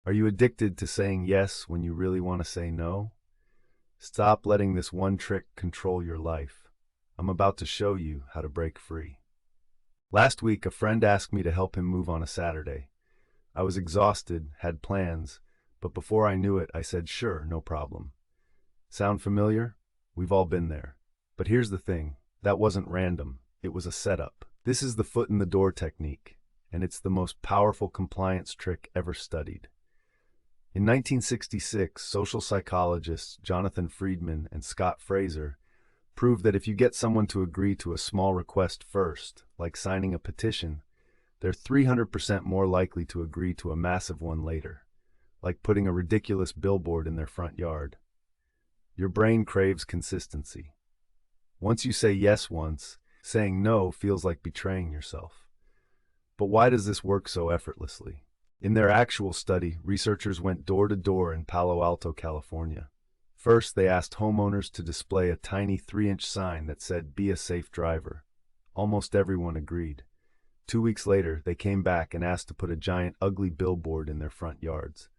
Are you addicted to saying yes when you really want to say no? Stop letting this one trick control your life. I'm about to show you how to break free. Last week, a friend asked me to help him move on a Saturday. I was exhausted, had plans, but before I knew it, I said, sure, no problem. Sound familiar? We've all been there. But here's the thing, that wasn't random. It was a setup. This is the foot in the door technique, and it's the most powerful compliance trick ever studied. In 1966, social psychologists Jonathan Friedman and Scott Fraser proved that if you get someone to agree to a small request first, like signing a petition, they're 300% more likely to agree to a massive one later, like putting a ridiculous billboard in their front yard. Your brain craves consistency. Once you say yes once, saying no feels like betraying yourself. But why does this work so effortlessly? In their actual study, researchers went door to door in Palo Alto, California. First, they asked homeowners to display a tiny 3-inch sign that said, "Be a safe driver." Almost everyone agreed. 2 weeks later, they came back and asked to put a giant, ugly billboard in their front yards.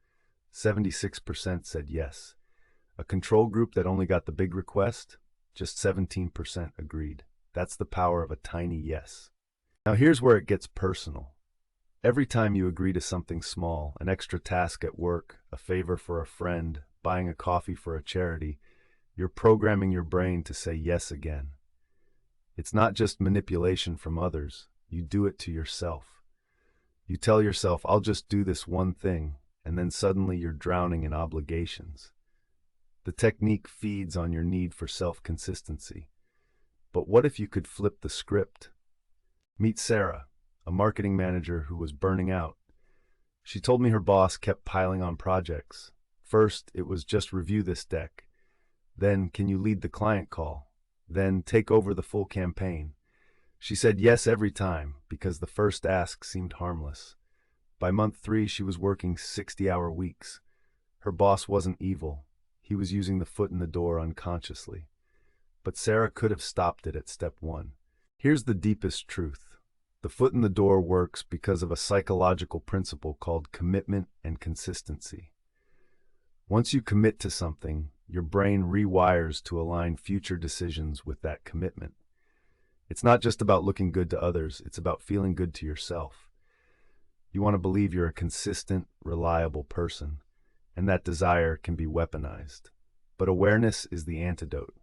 76% said yes. A control group that only got the big request, just 17% agreed. That's the power of a tiny yes. Now here's where it gets personal. Every time you agree to something small, an extra task at work, a favor for a friend, buying a coffee for a charity, you're programming your brain to say yes again. It's not just manipulation from others, you do it to yourself. You tell yourself, I'll just do this one thing, and then suddenly you're drowning in obligations. The technique feeds on your need for self-consistency. But what if you could flip the script? Meet Sarah, a marketing manager who was burning out. She told me her boss kept piling on projects. First, it was just review this deck. Then, can you lead the client call? Then, take over the full campaign. She said yes every time because the first ask seemed harmless. By month 3, she was working 60-hour weeks. Her boss wasn't evil. He was using the foot in the door unconsciously. But Sarah could have stopped it at step 1. Here's the deepest truth. The foot in the door works because of a psychological principle called commitment and consistency. Once you commit to something, your brain rewires to align future decisions with that commitment. It's not just about looking good to others, it's about feeling good to yourself. You want to believe you're a consistent, reliable person, and that desire can be weaponized. But awareness is the antidote.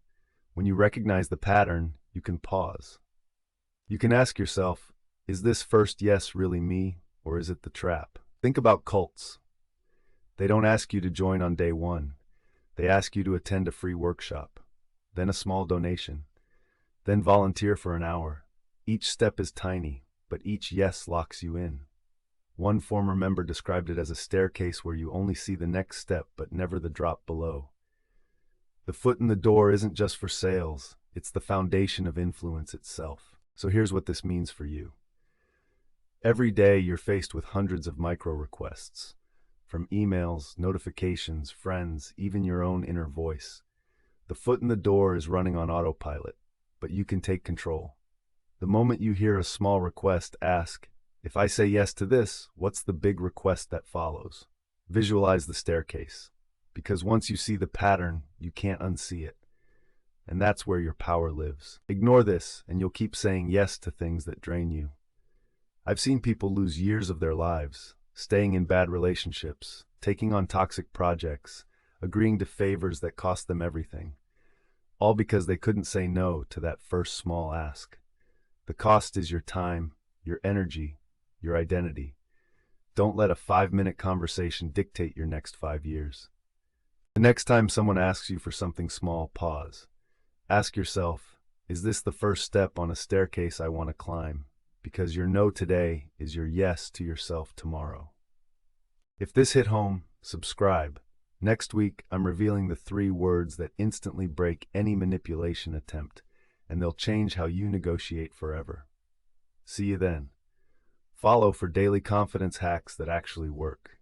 When you recognize the pattern, you can pause. You can ask yourself, is this first yes really me, or is it the trap? Think about cults. They don't ask you to join on day 1. They ask you to attend a free workshop, then a small donation, then volunteer for an hour. Each step is tiny, but each yes locks you in. One former member described it as a staircase where you only see the next step but never the drop below. The foot in the door isn't just for sales, it's the foundation of influence itself. So here's what this means for you. Every day you're faced with hundreds of micro requests, from emails, notifications, friends, even your own inner voice. The foot in the door is running on autopilot, but you can take control. The moment you hear a small request, ask, if I say yes to this, what's the big request that follows? Visualize the staircase, because once you see the pattern, you can't unsee it. And that's where your power lives. Ignore this, and you'll keep saying yes to things that drain you. I've seen people lose years of their lives, staying in bad relationships, taking on toxic projects, agreeing to favors that cost them everything, all because they couldn't say no to that first small ask. The cost is your time, your energy, your identity. Don't let a 5-minute conversation dictate your next 5 years. The next time someone asks you for something small, pause. Ask yourself, is this the first step on a staircase I want to climb? Because your no today is your yes to yourself tomorrow. If this hit home, subscribe. Next week, I'm revealing the 3 words that instantly break any manipulation attempt, and they'll change how you negotiate forever. See you then. Follow for daily confidence hacks that actually work.